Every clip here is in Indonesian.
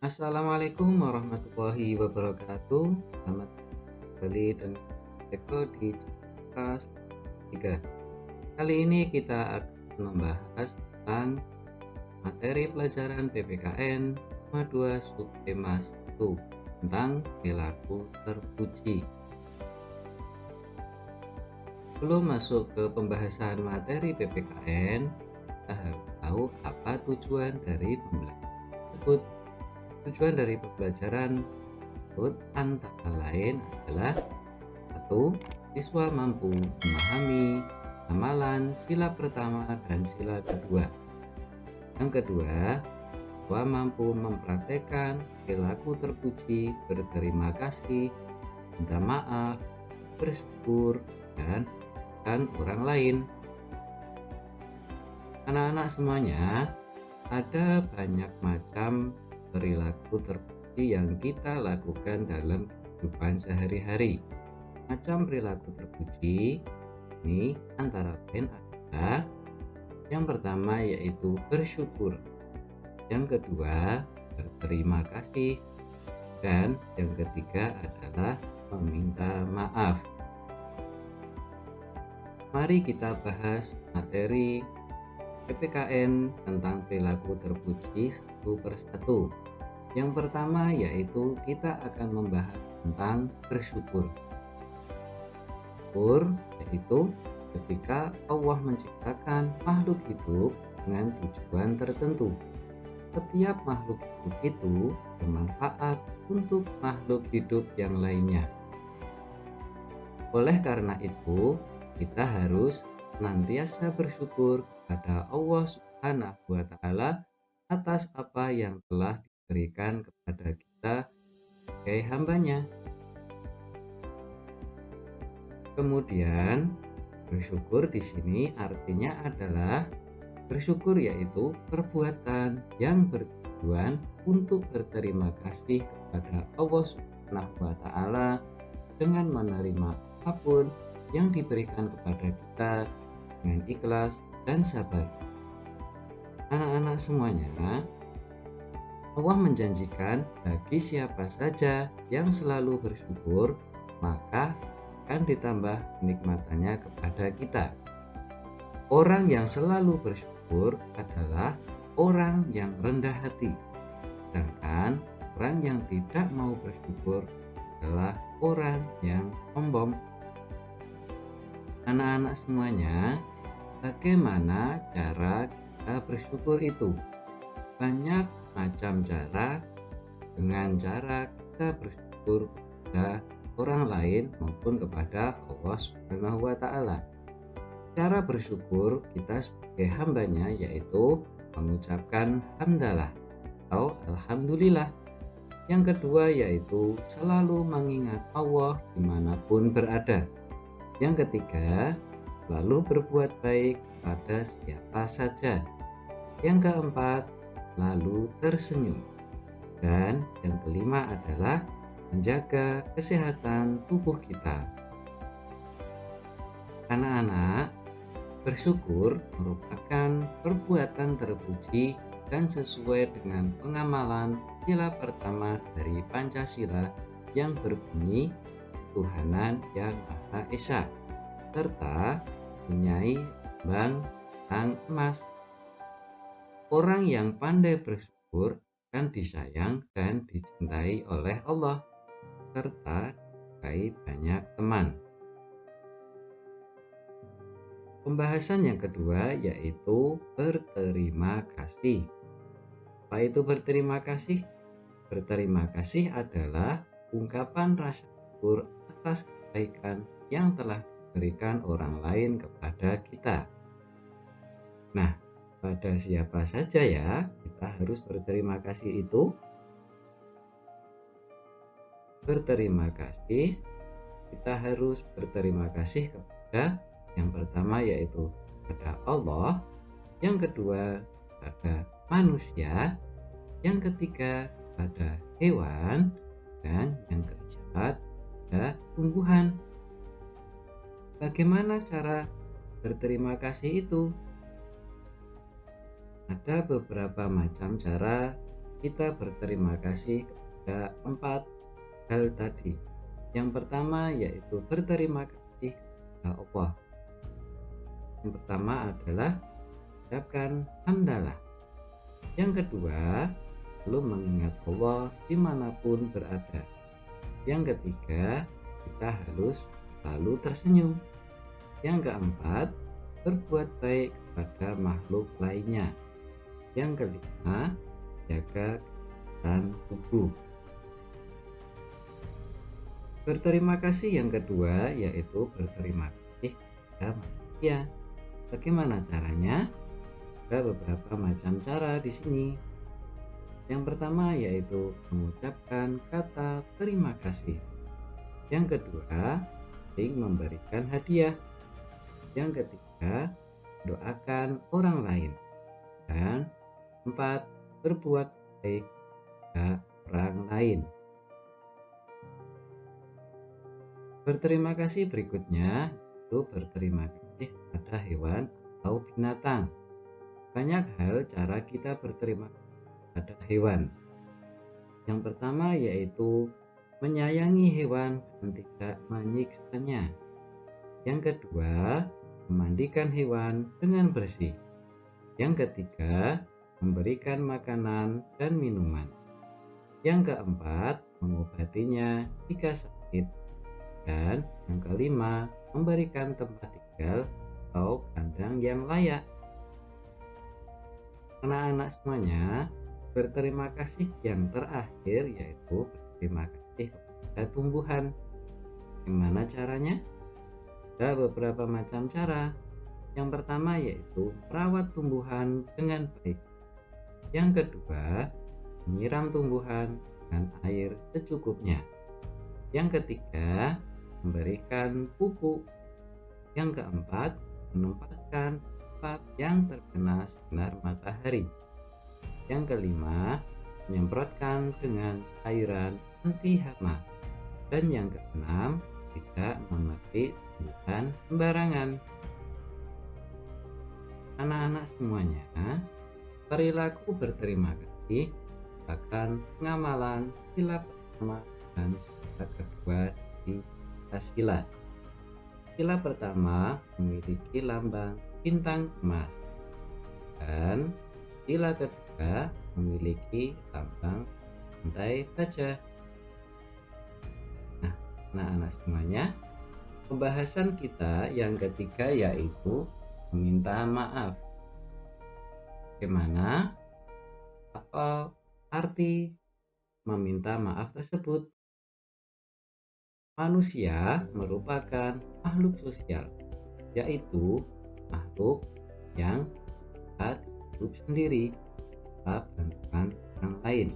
Assalamualaikum warahmatullahi wabarakatuh. Selamat kembali dengan Eko di Cekras 3. Kali ini kita akan membahas tentang materi pelajaran PPKN tema 2 subtema 1 tentang perilaku terpuji. Sebelum masuk ke pembahasan materi PPKN, kita harus tahu apa tujuan dari pembelajaran tersebut. Tujuan dari pembelajaran tersebut antara lain adalah: 1. Siswa mampu memahami amalan sila pertama dan sila kedua. Yang kedua, siswa mampu mempraktekkan perilaku terpuji, berterima kasih, minta maaf, bersyukur, dan orang lain. Anak-anak semuanya, ada banyak macam perilaku terpuji yang kita lakukan dalam kehidupan sehari-hari. Macam perilaku terpuji ini antara lain adalah: yang pertama yaitu bersyukur, yang kedua berterima kasih, dan yang ketiga adalah meminta maaf. Mari kita bahas materi PPKN tentang perilaku terpuji satu persatu. Yang pertama yaitu kita akan membahas tentang bersyukur. Syukur yaitu ketika Allah menciptakan makhluk hidup dengan tujuan tertentu. Setiap makhluk hidup itu bermanfaat untuk makhluk hidup yang lainnya. Oleh karena itu, kita harus senantiasa bersyukur kepada Allah Subhanahu wa Ta'ala atas apa yang telah diberikan kepada kita sebagai hambanya. Kemudian, bersyukur di sini artinya adalah bersyukur yaitu perbuatan yang bertujuan untuk berterima kasih kepada Allah Subhanahu wa Ta'ala dengan menerima apapun yang diberikan kepada kita dengan ikhlas dan sabar. Anak-anak semuanya, Allah menjanjikan bagi siapa saja yang selalu bersyukur, maka akan ditambah kenikmatannya kepada kita. Orang yang selalu bersyukur adalah orang yang rendah hati, sedangkan orang yang tidak mau bersyukur adalah orang yang sombong. Anak-anak semuanya, bagaimana cara kita bersyukur itu? Banyak macam cara. Dengan cara kita bersyukur kepada orang lain maupun kepada Allah Subhanahu wa Ta'ala. Cara bersyukur kita sebagai hambanya yaitu mengucapkan hamdalah atau alhamdulillah. Yang kedua yaitu selalu mengingat Allah dimanapun berada. Yang ketiga, lalu berbuat baik pada siapa saja. Yang keempat, lalu tersenyum. Dan yang kelima adalah menjaga kesehatan tubuh kita. Anak-anak, bersyukur merupakan perbuatan terpuji dan sesuai dengan pengamalan sila pertama dari Pancasila yang berbunyi Tuhanan yang Maha Esa, serta mempunyai lambang tang emas. Orang yang pandai bersyukur akan disayang dan dicintai oleh Allah, serta disukai banyak teman. Pembahasan yang kedua yaitu berterima kasih. Apa itu berterima kasih? Berterima kasih adalah ungkapan rasa syukur atas kebaikan yang telah diberikan orang lain kepada kita. Nah, pada siapa saja ya kita harus berterima kasih itu? Berterima kasih, kita harus berterima kasih kepada yang pertama yaitu kepada Allah, yang kedua kepada manusia, yang ketiga kepada hewan, dan yang keempat kepada tumbuhan. Bagaimana cara berterima kasih itu? Ada beberapa macam cara kita berterima kasih kepada 4 hal tadi. Yang pertama yaitu berterima kasih kepada Allah. Yang pertama adalah ucapkan hamdalah. Yang kedua, selalu mengingat Allah dimanapun berada. Yang ketiga, kita harus selalu tersenyum. Yang keempat, berbuat baik kepada makhluk lainnya. Yang kelima, jaga kesehatan tubuh. Berterima kasih yang kedua yaitu berterima kasih kepada manusia. Bagaimana caranya? Ada beberapa macam cara di sini. Yang pertama yaitu mengucapkan kata terima kasih. Yang kedua, sering memberikan hadiah. Yang ketiga, doakan orang lain. Dan 4, berbuat baik kepada orang lain. Berterima kasih berikutnya itu berterima kasih kepada hewan atau binatang. Banyak hal cara kita berterima kasih kepada hewan. Yang pertama yaitu menyayangi hewan dan tidak menyiksanya. Yang kedua, memandikan hewan dengan bersih. Yang ketiga, memberikan makanan dan minuman. Yang keempat, mengobatinya jika sakit. Dan yang kelima, memberikan tempat tinggal atau kandang yang layak. Anak-anak semuanya, berterima kasih yang terakhir yaitu berterima kasih kepada tumbuhan. Gimana caranya? Ada beberapa macam cara. Yang pertama yaitu merawat tumbuhan dengan baik. Yang kedua, menyiram tumbuhan dengan air secukupnya. Yang ketiga, memberikan pupuk. Yang keempat, menempatkan tempat yang terkena sinar matahari. Yang kelima, menyemprotkan dengan cairan anti hama. Dan yang keenam, tidak memetik tumbuhan sembarangan. Anak-anak semuanya, perilaku berterima kasih merupakan pengamalan sila pertama dan sila kedua di Pancasila. Sila pertama memiliki lambang bintang emas dan sila kedua memiliki lambang rantai baja. Nah, anak-anak semuanya, pembahasan kita yang ketiga yaitu meminta maaf. Bagaimana? Apa arti meminta maaf tersebut? Manusia merupakan makhluk sosial, yaitu makhluk yang dapat hidup sendiri tanpa bantuan orang lain.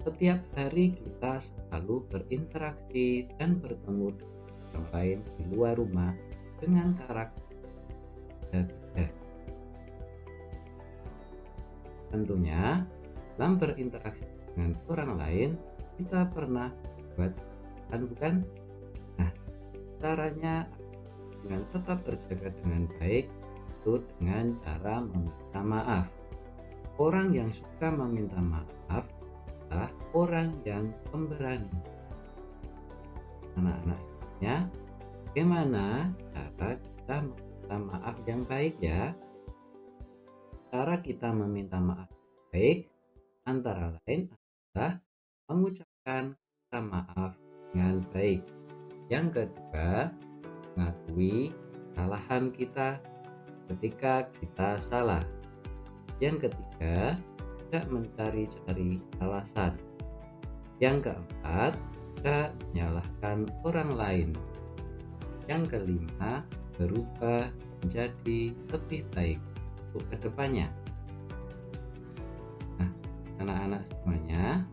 Setiap hari kita selalu berinteraksi dan bertemu dengan orang lain di luar rumah dengan karakter berbeda. Tentunya, dalam berinteraksi dengan orang lain, kita pernah buat bukan? Nah, caranya dengan tetap terjaga dengan baik itu dengan cara meminta maaf. Orang yang suka meminta maaf adalah orang yang pemberani. Anak-anak semuanya, bagaimana cara kita meminta maaf yang baik ya? Cara kita meminta maaf yang baik antara lain adalah mengucapkan kata maaf dengan baik. Yang kedua, mengakui kesalahan kita ketika kita salah. Yang ketiga, tidak mencari-cari alasan. Yang keempat, tidak menyalahkan orang lain. Yang kelima, berubah menjadi lebih baik untuk kedepannya. Nah, anak-anak semuanya,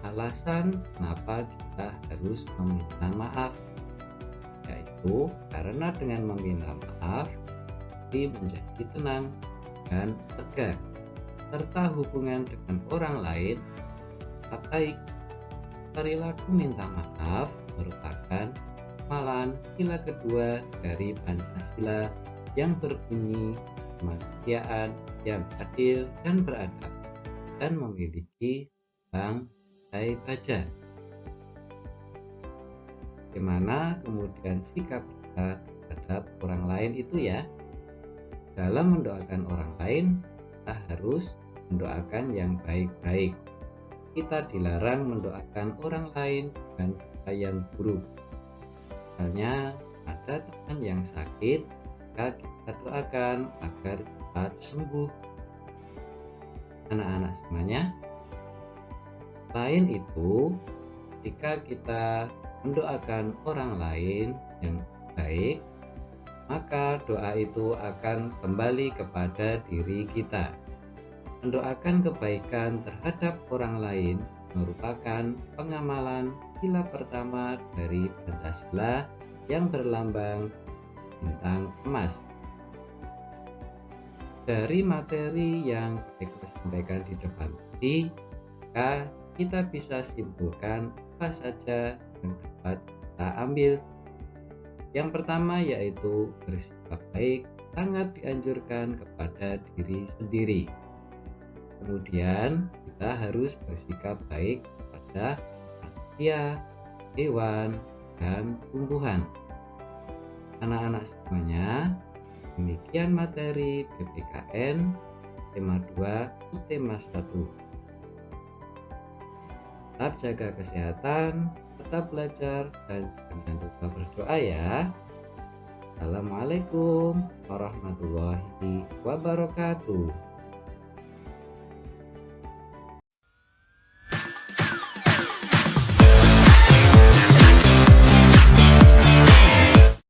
alasan kenapa kita harus meminta maaf yaitu karena dengan meminta maaf hati menjadi tenang dan lega, serta hubungan dengan orang lain tetap baik. Perilaku minta maaf merupakan amalan sila kedua dari Pancasila yang berbunyi kemanusiaan yang adil dan beradab. dan memiliki bank pandai baca. Bagaimana kemudian sikap kita terhadap orang lain itu ya? Dalam mendoakan orang lain, kita harus mendoakan yang baik-baik. Kita dilarang mendoakan orang lain dengan doa yang buruk. Misalnya ada teman yang sakit, maka kita doakan agar cepat sembuh. Anak-anak semuanya, selain itu, jika kita mendoakan orang lain yang baik, maka doa itu akan kembali kepada diri kita. Mendoakan kebaikan terhadap orang lain merupakan pengamalan sila pertama dari Pancasila yang berlambang bintang emas. Dari materi yang saya sampaikan di depan tadi, maka kita bisa simpulkan apa saja yang dapat kita ambil. Yang pertama yaitu bersikap baik sangat dianjurkan kepada diri sendiri. Kemudian kita harus bersikap baik kepada manusia, hewan, dan tumbuhan. Anak-anak semuanya, demikian materi PPKN tema 2 subtema 1. Tetap jaga kesehatan, tetap belajar, dan jangan lupa berdoa ya. Assalamualaikum warahmatullahi wabarakatuh.